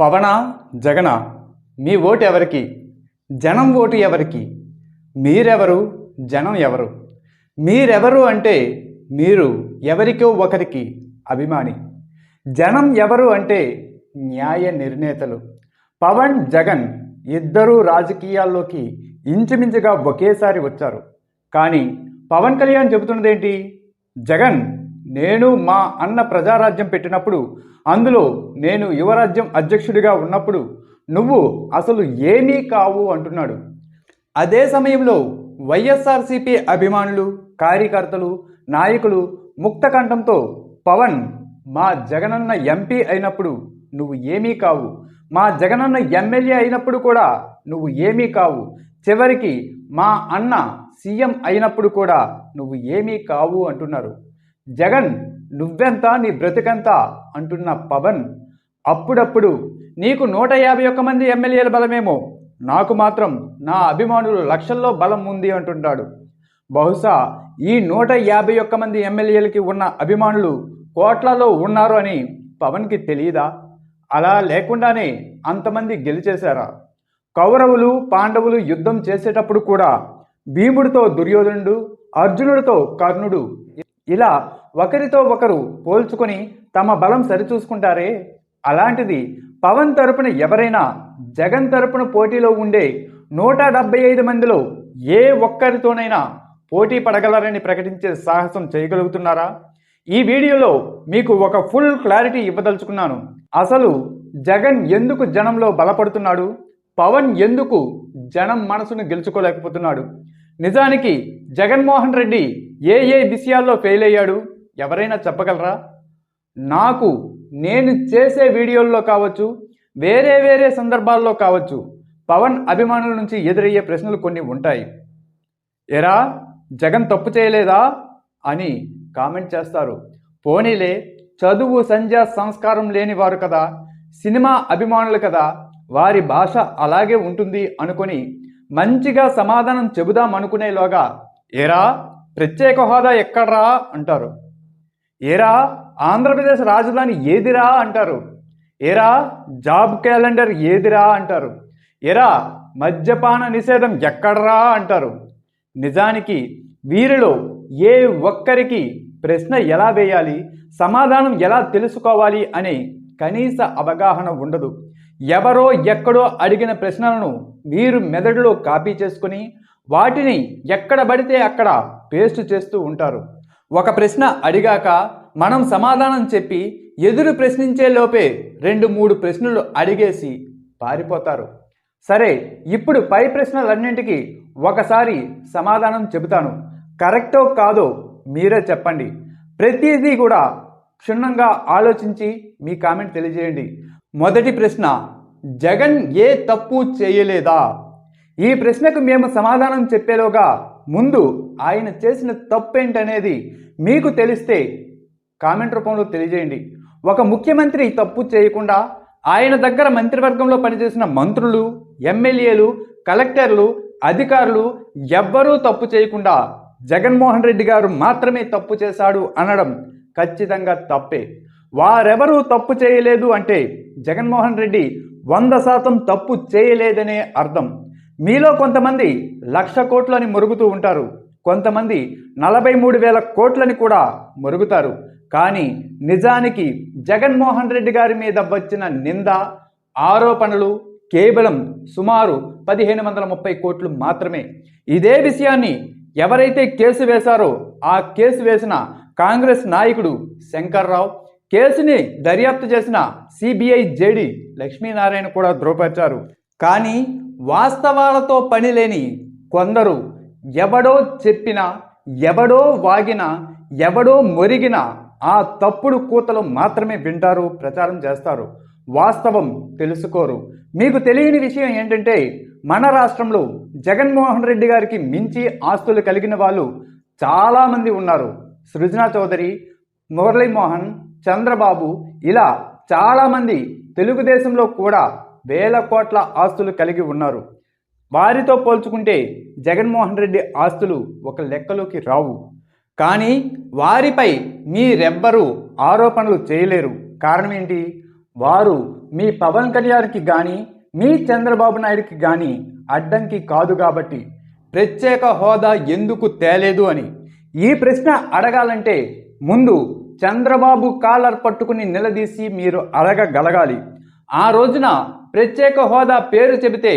పవన జగన మీ vote ఎవరికి? జనం vote ఎవరికి? మీరెవరు? జనం ఎవరు? మీరెవరు అంటే మీరు ఎవరికో ఒకరికి అభిమాని. జనం ఎవరు అంటే న్యాయ నిర్ణేతలు. పవన్ జగన్ ఇద్దరూ రాజకీయాల్లోకి ఇంచుమించుగా ఒకేసారి వచ్చారు. కానీ పవన్ కళ్యాణ్ చెబుతున్నదేంటి? జగన్, నేను మా అన్న ప్రజారాజ్యం పెట్టినప్పుడు, అందులో నేను యువరాజ్యం అధ్యక్షుడిగా ఉన్నప్పుడు నువ్వు అసలు ఏమీ కావు అంటున్నాడు. అదే సమయంలో వైఎస్ఆర్సీపీ అభిమానులు, కార్యకర్తలు, నాయకులు ముక్తకంఠంతో పవన్, మా జగనన్న ఎంపీ అయినప్పుడు నువ్వు ఏమీ కావు, మా జగనన్న ఎమ్మెల్యే అయినప్పుడు కూడా నువ్వు ఏమీ కావు, చివరికి మా అన్న సీఎం అయినప్పుడు కూడా నువ్వు ఏమీ కావు అంటున్నారు. జగన్, నువ్వెంత, నీ బ్రతికెంత అంటున్న పవన్ అప్పుడప్పుడు నీకు 151 మంది ఎమ్మెల్యేల బలమేమో, నాకు మాత్రం నా అభిమానులు లక్షల్లో బలం ఉంది అంటుంటాడు. బహుశా ఈ 151 మంది ఎమ్మెల్యేలకి ఉన్న అభిమానులు కోట్లలో ఉన్నారు అని పవన్కి తెలియదా? అలా లేకుండానే అంతమంది గెలిచేశారా? కౌరవులు పాండవులు యుద్ధం చేసేటప్పుడు కూడా భీముడితో దుర్యోధనుడు, అర్జునుడితో కర్ణుడు ఇలా ఒకరితో ఒకరు పోల్చుకొని తమ బలం సరిచూసుకుంటారే, అలాంటిది పవన్ తరపున ఎవరైనా జగన్ తరపున పోటీలో ఉండే 175 మందిలో ఏ ఒక్కరితోనైనా పోటీ పడగలరని ప్రకటించే సాహసం చేయగలుగుతున్నారా? ఈ వీడియోలో మీకు ఒక ఫుల్ క్లారిటీ ఇవ్వదలుచుకున్నాను. అసలు జగన్ ఎందుకు జనంలో బలపడుతున్నాడు? పవన్ ఎందుకు జనం మనసును గెలుచుకోలేకపోతున్నాడు? నిజానికి జగన్మోహన్ రెడ్డి ఏ విషయాల్లో ఫెయిల్ అయ్యాడు ఎవరైనా చెప్పగలరా? నేను చేసే వీడియోల్లో కావచ్చు, వేరే సందర్భాల్లో కావచ్చు, పవన్ అభిమానుల నుంచి ఎదురయ్యే ప్రశ్నలు కొన్ని ఉంటాయి. ఎరా, జగన్ తప్పు చేయలేదా అని కామెంట్ చేస్తారు. పోనీలే, చదువు సంధ్య సంస్కారం లేని వారు కదా, సినిమా అభిమానులు కదా, వారి భాష అలాగే ఉంటుంది అనుకొని మంచిగా సమాధానం చెబుదాం అనుకునేలోగా ఏరా, ప్రత్యేక హోదా ఎక్కడ్రా అంటారు. ఏరా, ఆంధ్రప్రదేశ్ రాజధాని ఏదిరా అంటారు. ఏరా, జాబ్ క్యాలెండర్ ఏదిరా అంటారు. ఏరా, మద్యపాన నిషేధం ఎక్కడ్రా అంటారు. నిజానికి వీరిలో ఏ ఒక్కరికి ప్రశ్న ఎలా వేయాలి, సమాధానం ఎలా తెలుసుకోవాలి అనే కనీస అవగాహన ఉండదు. ఎవరో ఎక్కడో అడిగిన ప్రశ్నలను వీరు మెదడులో కాపీ చేసుకుని వాటిని ఎక్కడ పడితే అక్కడ పేస్ట్ చేస్తూ ఉంటారు. ఒక ప్రశ్న అడిగాక మనం సమాధానం చెప్పి ఎదురు ప్రశ్నించే లోపే 2-3 ప్రశ్నలు అడిగేసి పారిపోతారు. సరే, ఇప్పుడు పై ప్రశ్నలన్నింటికి ఒకసారి సమాధానం చెబుతాను. కరెక్టో కాదో మీరే చెప్పండి. ప్రతిదీ కూడా క్షుణ్ణంగా ఆలోచించి మీ కామెంట్ తెలియజేయండి. మొదటి ప్రశ్న, జగన్ ఏ తప్పు చేయలేదా? ఈ ప్రశ్నకు మేము సమాధానం చెప్పేలోగా ముందు ఆయన చేసిన తప్పేంటనేది మీకు తెలిస్తే కామెంట్ రూపంలో తెలియజేయండి. ఒక ముఖ్యమంత్రి తప్పు చేయకుండా ఆయన దగ్గర మంత్రివర్గంలో పనిచేసిన మంత్రులు, ఎమ్మెల్యేలు, కలెక్టర్లు, అధికారులు ఎవ్వరూ తప్పు చేయకుండా జగన్మోహన్ రెడ్డి గారు మాత్రమే తప్పు చేశాడు అనడం ఖచ్చితంగా తప్పే. వారెవరూ తప్పు చేయలేదు అంటే జగన్మోహన్ రెడ్డి 100% తప్పు చేయలేదనే అర్థం. మీలో కొంతమంది 1,00,000 కోట్లని మురుగుతూ ఉంటారు, కొంతమంది 43,000 కోట్లని కూడా మురుగుతారు. కానీ నిజానికి జగన్మోహన్ రెడ్డి గారి మీద వచ్చిన నింద, ఆరోపణలు కేవలం సుమారు 1,530 కోట్లు మాత్రమే. ఇదే విషయాన్ని ఎవరైతే కేసు వేశారో ఆ కేసు వేసిన కాంగ్రెస్ నాయకుడు శంకర్రావు, కేసుని దర్యాప్తు చేసిన సిబిఐ జేడి లక్ష్మీనారాయణ కూడా ధృవపరిచారు. కానీ వాస్తవాలతో పని లేని కొందరు ఎవడో చెప్పినా, ఎవడో వాగినా, ఎవడో మొరిగిన ఆ తప్పుడు కూతలు మాత్రమే వింటారు, ప్రచారం చేస్తారు. వాస్తవం తెలుసుకోరు. మీకు తెలియని విషయం ఏంటంటే, మన రాష్ట్రంలో జగన్మోహన్ రెడ్డి గారికి మించి ఆస్తులు కలిగిన వాళ్ళు చాలామంది ఉన్నారు. సృజనా చౌదరి, మురళీమోహన్, చంద్రబాబు, ఇలా చాలామంది తెలుగుదేశంలో కూడా 1,000 కోట్ల ఆస్తులు కలిగి ఉన్నారు. వారితో పోల్చుకుంటే జగన్మోహన్ రెడ్డి ఆస్తులు ఒక లెక్కలోకి రావు. కానీ వారిపై మీరెవ్వరూ ఆరోపణలు చేయలేరు. కారణం ఏంటి? వారు మీ పవన్ కళ్యాణ్కి కానీ మీ చంద్రబాబు నాయుడుకి కానీ అడ్డంకి కాదు కాబట్టి ప్రత్యేక హోదా ఎందుకు తేలేదు అని ఈ ప్రశ్న అడగాలంటే ముందు చంద్రబాబు కాలర్ పట్టుకుని నిలదీసి మీరు అడగగలగాలి. ఆ రోజున ప్రత్యేక హోదా పేరు చెబితే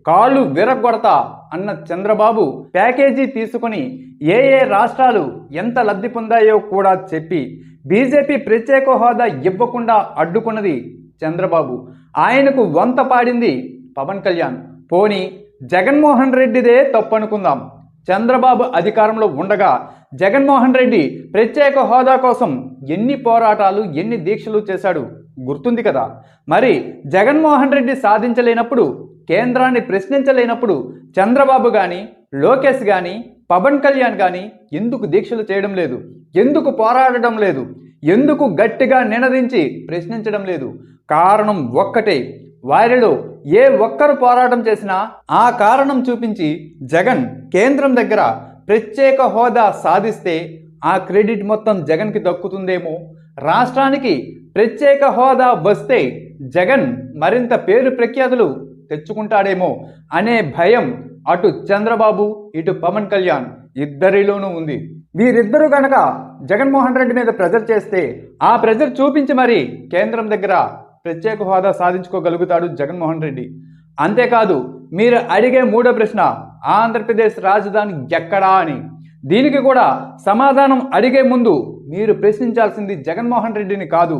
కాళ్ళు విరగొడతా అన్న చంద్రబాబు ప్యాకేజీ తీసుకుని ఏ రాష్ట్రాలు ఎంత లబ్ధి పొందాయో కూడా చెప్పి బీజేపీ ప్రత్యేక హోదా ఇవ్వకుండా అడ్డుకున్నది చంద్రబాబు. ఆయనకు వంత పాడింది పవన్ కళ్యాణ్. పోనీ జగన్మోహన్ రెడ్డిదే తప్పనుకుందాం. చంద్రబాబు అధికారంలో ఉండగా జగన్మోహన్ రెడ్డి ప్రత్యేక హోదా కోసం ఎన్ని పోరాటాలు ఎన్ని దీక్షలు చేశాడు గుర్తుంది కదా. మరి జగన్మోహన్ రెడ్డి సాధించలేనప్పుడు కేంద్రాన్ని ప్రశ్నించలేనప్పుడు చంద్రబాబు కానీ లోకేష్ కానీ పవన్ కళ్యాణ్ కానీ ఎందుకు దీక్షలు చేయడం లేదు? ఎందుకు పోరాడడం లేదు? ఎందుకు గట్టిగా నినదించి ప్రశ్నించడం లేదు? కారణం ఒక్కటే. వారిలో ఏ ఒక్కరు పోరాటం చేసినా ఆ కారణం చూపించి జగన్ కేంద్రం దగ్గర ప్రత్యేక హోదా సాధిస్తే ఆ క్రెడిట్ మొత్తం జగన్కి దక్కుతుందేమో, రాష్ట్రానికి ప్రత్యేక హోదా వస్తే జగన్ మరింత పేరు ప్రఖ్యాతులు తెచ్చుకుంటాడేమో అనే భయం అటు చంద్రబాబు ఇటు పవన్ కళ్యాణ్ ఇద్దరిలోనూ ఉంది. వీరిద్దరూ కనుక జగన్మోహన్ రెడ్డి మీద ప్రెజర్ చేస్తే ఆ ప్రెజర్ చూపించి మరి కేంద్రం దగ్గర ప్రత్యేక హోదా సాధించుకోగలుగుతాడు జగన్మోహన్ రెడ్డి. అంతేకాదు మీరు అడిగే మూడో ప్రశ్న ఆంధ్రప్రదేశ్ రాజధాని ఎక్కడా అని. దీనికి కూడా సమాధానం అడిగే ముందు మీరు ప్రశ్నించాల్సింది జగన్మోహన్ రెడ్డిని కాదు,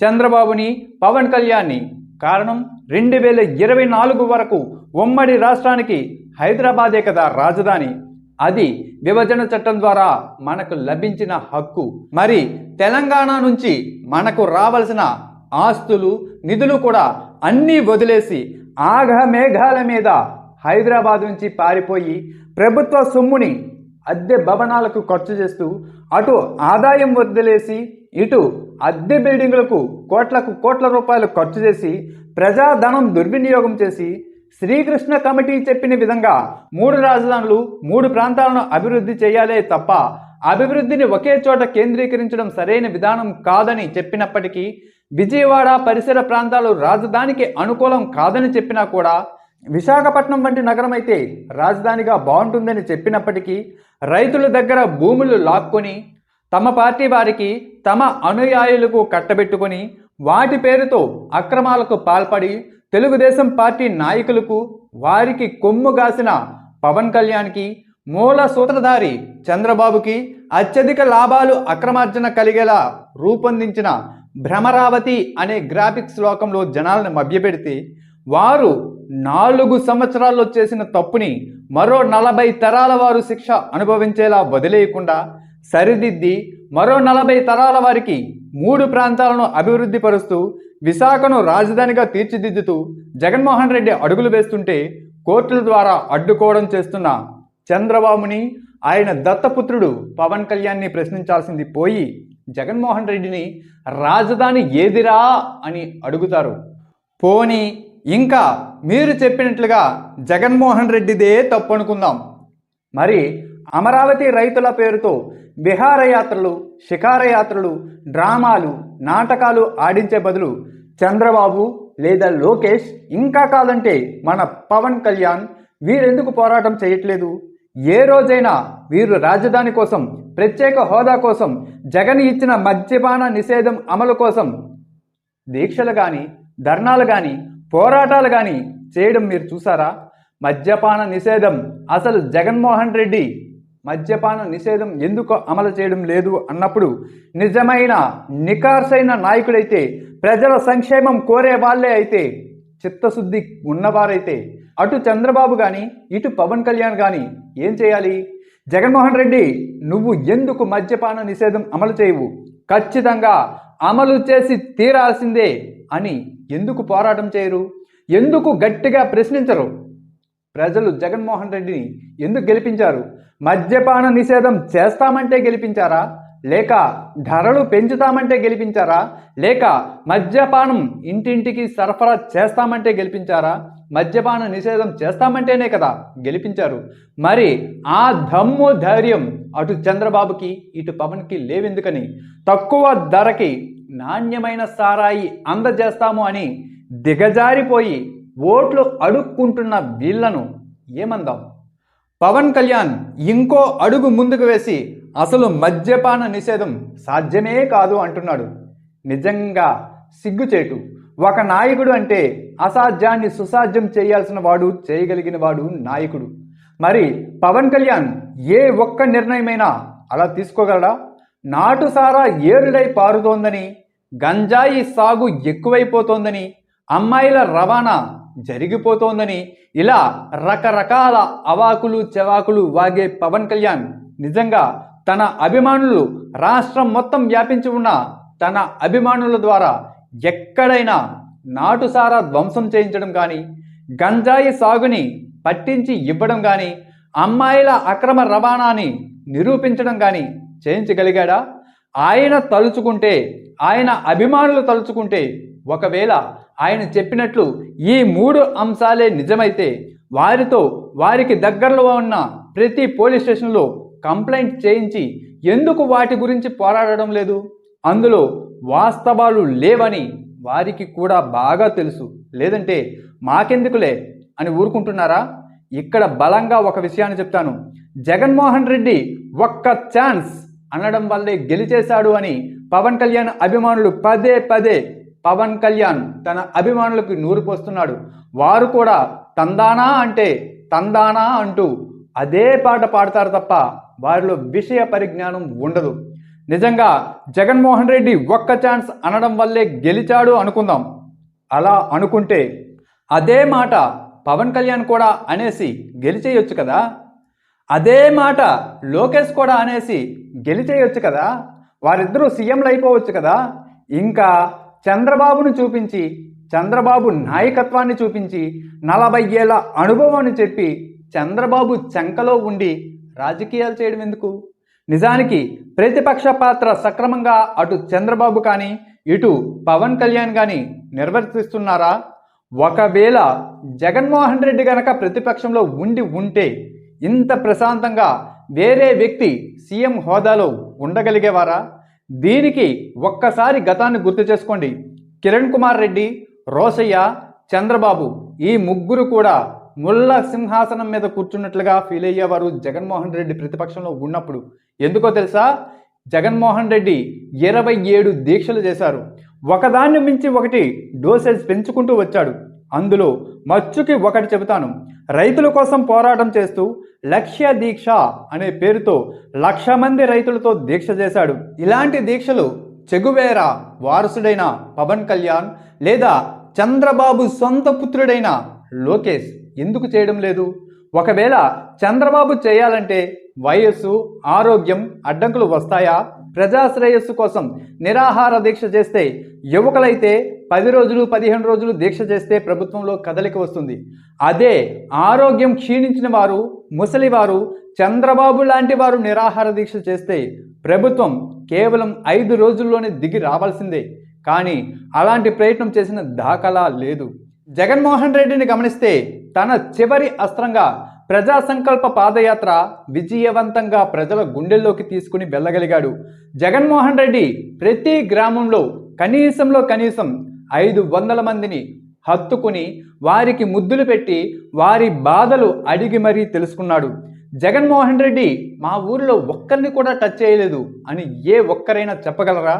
చంద్రబాబుని పవన్ కళ్యాణ్ని. కారణం 2024 వరకు ఉమ్మడి రాష్ట్రానికి హైదరాబాదే కదా రాజధాని. అది విభజన చట్టం ద్వారా మనకు లభించిన హక్కు. మరి తెలంగాణ నుంచి మనకు రావాల్సిన ఆస్తులు నిధులు కూడా అన్నీ వదిలేసి ఆఘమేఘాల మీద హైదరాబాద్ నుంచి పారిపోయి ప్రభుత్వ సొమ్ముని అద్దె భవనాలకు ఖర్చు చేస్తూ అటు ఆదాయం వదిలేసి ఇటు అద్దె బిల్డింగులకు కోట్ల రూపాయలు ఖర్చు చేసి ప్రజాధనం దుర్వినియోగం చేసి శ్రీకృష్ణ కమిటీ చెప్పిన విధంగా 3 రాజధానులు 3 ప్రాంతాలను అభివృద్ధి చేయాలే తప్ప అభివృద్ధిని ఒకే చోట కేంద్రీకరించడం సరైన విధానం కాదని చెప్పినప్పటికీ, విజయవాడ పరిసర ప్రాంతాలు రాజధానికి అనుకూలం కాదని చెప్పినా కూడా, విశాఖపట్నం వంటి నగరం అయితే రాజధానిగా బాగుంటుందని చెప్పినప్పటికీ రైతుల దగ్గర భూములు లాక్కొని తమ పార్టీ వారికి తమ అనుయాయులకు కట్టబెట్టుకొని వాటి పేరుతో అక్రమాలకు పాల్పడి తెలుగుదేశం పార్టీ నాయకులకు వారికి కొమ్ము గాసిన పవన్ కళ్యాణ్కి మూల సూత్రధారి చంద్రబాబుకి అత్యధిక లాభాలు అక్రమార్జన కలిగేలా రూపొందించిన భ్రమరావతి అనే గ్రాఫిక్స్ లోకంలో జనాలను మభ్యపెడితే వారు 4 సంవత్సరాల్లో చేసిన తప్పుని మరో 40 తరాల వారు శిక్ష అనుభవించేలా వదిలేయకుండా సరిదిద్ది మరో 40 తరాల వారికి 3 ప్రాంతాలను అభివృద్ధి పరుస్తూ విశాఖను రాజధానిగా తీర్చిదిద్దుతూ జగన్మోహన్ రెడ్డి అడుగులు వేస్తుంటే కోర్టుల ద్వారా అడ్డుకోవడం చేస్తున్న చంద్రబాబుని ఆయన దత్తపుత్రుడు పవన్ కళ్యాణ్ని ప్రశ్నించాల్సింది పోయి జగన్మోహన్ రెడ్డిని రాజధాని ఏదిరా అని అడుగుతారు. పోనీ ఇంకా మీరు చెప్పినట్లుగా జగన్మోహన్ రెడ్డిదే తప్పు అనుకుందాం. మరి అమరావతి రైతుల పేరుతో విహారయాత్రలు, షికారయాత్రలు, డ్రామాలు, నాటకాలు ఆడించే బదులు చంద్రబాబు లేదా లోకేష్, ఇంకా కాదంటే మన పవన్ కళ్యాణ్ వీరెందుకు పోరాటం చేయట్లేదు? ఏ రోజైనా వీరు రాజధాని కోసం, ప్రత్యేక హోదా కోసం, జగన్ ఇచ్చిన మద్యపాన నిషేధం అమలు కోసం దీక్షలు కానీ, ధర్నాలు కానీ, పోరాటాలు కానీ చేయడం మీరు చూసారా? మద్యపాన నిషేధం అసలు జగన్మోహన్ రెడ్డి మద్యపాన నిషేధం ఎందుకు అమలు చేయడం లేదు అన్నప్పుడు నిజమైన నికార్సైన నాయకుడైతే, ప్రజల సంక్షేమం కోరే వాళ్ళే అయితే, చిత్తశుద్ధి ఉన్నవారైతే అటు చంద్రబాబు కానీ ఇటు పవన్ కళ్యాణ్ కానీ ఏం చేయాలి? జగన్మోహన్ రెడ్డి నువ్వు ఎందుకు మద్యపాన నిషేధం అమలు చేయవు? ఖచ్చితంగా అమలు చేసి తీరాల్సిందే అని ఎందుకు పోరాటం చేయరు? ఎందుకు గట్టిగా ప్రశ్నించరు? ప్రజలు జగన్మోహన్ రెడ్డిని ఎందుకు గెలిపించారు? మద్యపాన నిషేధం చేస్తామంటే గెలిపించారా? లేక ధరలు పెంచుతామంటే గెలిపించారా? లేక మద్యపానం ఇంటింటికి సరఫరా చేస్తామంటే గెలిపించారా? మద్యపాన నిషేధం చేస్తామంటేనే కదా గెలిపించారు. మరి ఆ దమ్ము ధైర్యం అటు చంద్రబాబుకి ఇటు పవన్కి లేవెందుకని? తక్కువ ధరకి నాణ్యమైన సారాయి అందజేస్తాము అని దిగజారిపోయి ఓట్లు అడుక్కుంటున్న వీళ్లను ఏమందాం? పవన్ కళ్యాణ్ ఇంకో అడుగు ముందుకు వేసి అసలు మద్యపాన నిషేధం సాధ్యమే కాదు అంటున్నాడు. నిజంగా సిగ్గుచేటు. ఒక నాయకుడు అంటే అసాధ్యాన్ని సుసాధ్యం చేయాల్సిన వాడు, చేయగలిగిన వాడు నాయకుడు. మరి పవన్ కళ్యాణ్ ఏ ఒక్క నిర్ణయమైనా అలా తీసుకోగలడా? నాటుసారా ఏరుడై పారుతోందని, గంజాయి సాగు ఎక్కువైపోతోందని, అమ్మాయిల రవాణా జరిగిపోతోందని, ఇలా రకరకాల అవాకులు చెవాకులు వాగే పవన్ కళ్యాణ్ నిజంగా తన అభిమానులు రాష్ట్రం మొత్తం వ్యాపించి ఉన్న తన అభిమానుల ద్వారా ఎక్కడైనా నాటుసారా ధ్వంసం చేయించడం కానీ, గంజాయి సాగుని పట్టించి ఇవ్వడం కానీ, అమ్మాయిల అక్రమ రవాణాని నిరూపించడం కానీ చేయించగలిగాడా? ఆయన తలుచుకుంటే, ఆయన అభిమానులు తలుచుకుంటే, ఒకవేళ ఆయన చెప్పినట్లు ఈ 3 అంశాలే నిజమైతే వారికి దగ్గరలో ఉన్న ప్రతి పోలీస్ స్టేషన్లో కంప్లైంట్ చేయించి ఎందుకు వాటి గురించి పోరాడడం లేదు? అందులో వాస్తవాలు లేవని వారికి కూడా బాగా తెలుసు. లేదంటే మాకెందుకులే అని ఊరుకుంటున్నారా? ఇక్కడ బలంగా ఒక విషయాన్ని చెప్తాను. జగన్మోహన్ రెడ్డి ఒక్క ఛాన్స్ అనడం వల్లే గెలిచేశాడు అని పవన్ కళ్యాణ్ అభిమానులు పదే పదే పవన్ కళ్యాణ్ తన అభిమానులకు నూరు పోస్తున్నాడు. వారు కూడా తందానా అంటే తందానా అంటూ అదే పాట పాడతారు తప్ప వారిలో విషయ పరిజ్ఞానం ఉండదు. నిజంగా జగన్మోహన్ రెడ్డి ఒక్క ఛాన్స్ అనడం వల్లే గెలిచాడు అనుకుందాం. అలా అనుకుంటే అదే మాట పవన్ కళ్యాణ్ కూడా అనేసి గెలిచేయొచ్చు కదా. అదే మాట లోకేష్ కూడా అనేసి గెలిచేయొచ్చు కదా. వారిద్దరూ సీఎంలు అయిపోవచ్చు కదా. ఇంకా చంద్రబాబును చూపించి, చంద్రబాబు నాయకత్వాన్ని చూపించి, 40 ఏళ్ల అనుభవాన్ని చెప్పి చంద్రబాబు చంకలో ఉండి రాజకీయాలు చేయడం ఎందుకు? నిజానికి ప్రతిపక్ష పాత్ర సక్రమంగా అటు చంద్రబాబు కానీ ఇటు పవన్ కళ్యాణ్ కానీ నిర్వర్తిస్తున్నారా? ఒకవేళ జగన్మోహన్ రెడ్డి గనక ప్రతిపక్షంలో ఉంటే ఇంత ప్రశాంతంగా వేరే వ్యక్తి సీఎం హోదాలో ఉండగలిగేవారా? దీనికి ఒక్కసారి గతాన్ని గుర్తు చేసుకోండి. కిరణ్ కుమార్ రెడ్డి, రోసయ్య, చంద్రబాబు ఈ ముగ్గురు కూడా ముళ్ళ సింహాసనం మీద కూర్చున్నట్లుగా ఫీల్ అయ్యేవారు జగన్మోహన్ రెడ్డి ప్రతిపక్షంలో ఉన్నప్పుడు. ఎందుకో తెలుసా? జగన్మోహన్ రెడ్డి 27 దీక్షలు చేశారు. ఒకదాన్ని మించి ఒకటి డోసేజ్ పెంచుకుంటూ వచ్చాడు. అందులో మచ్చుకి ఒకటి చెబుతాను. రైతుల కోసం పోరాటం చేస్తూ లక్ష్య దీక్ష అనే పేరుతో 1,00,000 మంది రైతులతో దీక్ష చేశాడు. ఇలాంటి దీక్షలు చెగువేరా వారసుడైన పవన్ కళ్యాణ్ లేదా చంద్రబాబు సొంత పుత్రుడైన లోకేష్ ఎందుకు చేయడం లేదు? ఒకవేళ చంద్రబాబు చేయాలంటే వయస్సు, ఆరోగ్యం అడ్డంకులు వస్తాయా? ప్రజాశ్రేయస్సు కోసం నిరాహార దీక్ష చేస్తే, యువకులైతే 10 రోజులు 15 రోజులు దీక్ష చేస్తే ప్రభుత్వంలో కదలిక వస్తుంది. అదే ఆరోగ్యం క్షీణించిన వారు, ముసలివారు, చంద్రబాబు లాంటి వారు నిరాహార దీక్ష చేస్తే ప్రభుత్వం కేవలం 5 రోజుల్లోనే దిగి రావాల్సిందే. కానీ అలాంటి ప్రయత్నం చేసిన దాఖలా లేదు. జగన్మోహన్ రెడ్డిని గమనిస్తే తన చివరి అస్త్రంగా ప్రజా సంకల్ప పాదయాత్ర విజయవంతంగా ప్రజల గుండెల్లోకి తీసుకుని వెళ్ళగలిగాడు. జగన్మోహన్ రెడ్డి ప్రతి గ్రామంలో కనీసం 500 మందిని హత్తుకుని వారికి ముద్దులు పెట్టి వారి బాధలు అడిగి మరీ తెలుసుకున్నాడు. జగన్మోహన్ రెడ్డి మా ఊరిలో ఒక్కరిని కూడా టచ్ చేయలేదు అని ఏ ఒక్కరైనా చెప్పగలరా?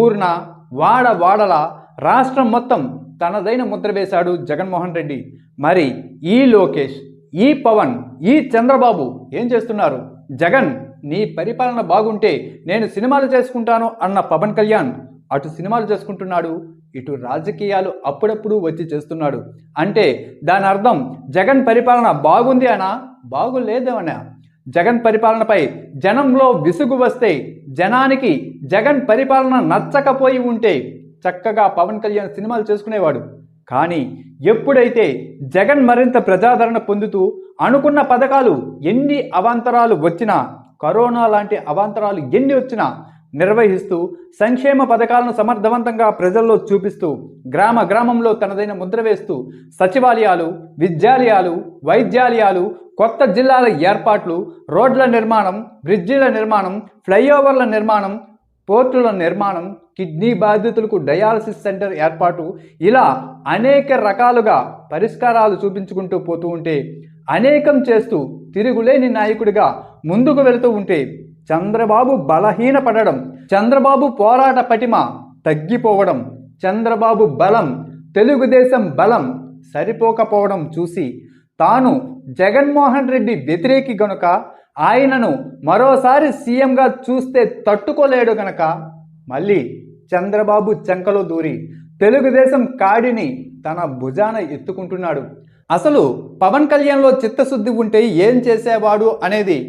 ఊరిన వాడల రాష్ట్రం మొత్తం తనదైన ముద్ర వేశాడు జగన్మోహన్ రెడ్డి. మరి ఈ లోకేష్, ఈ పవన్, ఈ చంద్రబాబు ఏం చేస్తున్నారు? జగన్ నీ పరిపాలన బాగుంటే నేను సినిమాలు చేసుకుంటాను అన్న పవన్ కళ్యాణ్ అటు సినిమాలు చేసుకుంటున్నాడు, ఇటు రాజకీయాలు అప్పుడప్పుడు వచ్చి చేస్తున్నాడు. అంటే దాని అర్థం జగన్ పరిపాలన బాగుంది అనా, బాగులేదనా? జగన్ పరిపాలనపై జనంలో విసుగు వస్తే, జనానికి జగన్ పరిపాలన నచ్చకపోయి ఉంటే చక్కగా పవన్ కళ్యాణ్ సినిమాలు చేసుకునేవాడు. కానీ ఎప్పుడైతే జగన్ మరింత ప్రజాదరణ పొందుతూ అనుకున్న పథకాలు ఎన్ని అవాంతరాలు వచ్చినా, కరోనా లాంటి అవాంతరాలు ఎన్ని వచ్చినా నిర్వహిస్తూ సంక్షేమ పథకాలను సమర్థవంతంగా ప్రజల్లో చూపిస్తూ గ్రామంలో తనదైన ముద్ర వేస్తూ సచివాలయాలు, విద్యాలయాలు, వైద్యాలయాలు, కొత్త జిల్లాల ఏర్పాట్లు, రోడ్ల నిర్మాణం, బ్రిడ్జిల నిర్మాణం, ఫ్లైఓవర్ల నిర్మాణం, పోర్టుల నిర్మాణం, కిడ్నీ బాధితులకు డయాలసిస్ సెంటర్ ఏర్పాటు, ఇలా అనేక రకాలుగా పరిష్కారాలు చూపించుకుంటూ పోతూ ఉంటే, అనేకం చేస్తూ తిరుగులేని నాయకుడిగా ముందుకు వెళుతూ ఉంటే చంద్రబాబు బలహీనపడడం, చంద్రబాబు పోరాట పటిమ తగ్గిపోవడం, చంద్రబాబు బలం, తెలుగుదేశం బలం సరిపోకపోవడం చూసి తాను జగన్మోహన్ రెడ్డి వ్యతిరేకి గనుక ఆయనను మరోసారి సీఎంగా చూస్తే తట్టుకోలేడు గనక మళ్ళీ చంద్రబాబు చంకలో దూరి తెలుగుదేశం కాడిని తన భుజాన ఎత్తుకుంటున్నాడు. అసలు పవన్ కళ్యాణ్లో చిత్తశుద్ధి ఉంటే ఏం చేసేవాడు అనేది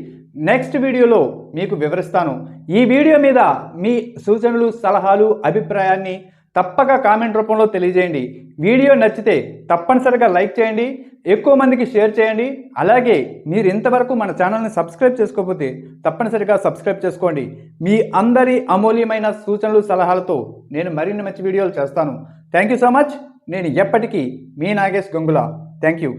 నెక్స్ట్ వీడియోలో మీకు వివరిస్తాను. ఈ వీడియో మీద మీ సూచనలు, సలహాలు, అభిప్రాయాన్ని తప్పక కామెంట్ రూపంలో తెలియజేయండి. వీడియో నచ్చితే తప్పనిసరిగా లైక్ చేయండి, ఎక్కువ మందికి షేర్ చేయండి. అలాగే మీరు ఇంతవరకు మన ఛానల్ని సబ్స్క్రైబ్ చేసుకోకపోతే తప్పనిసరిగా సబ్స్క్రైబ్ చేసుకోండి. మీ అందరి అమూల్యమైన సూచనలు, సలహాలతో నేను మరిన్ని మంచి వీడియోలు చేస్తాను. Thank you so much. నేను ఎప్పటికీ మీ నాగేష్ గంగుల. Thank you.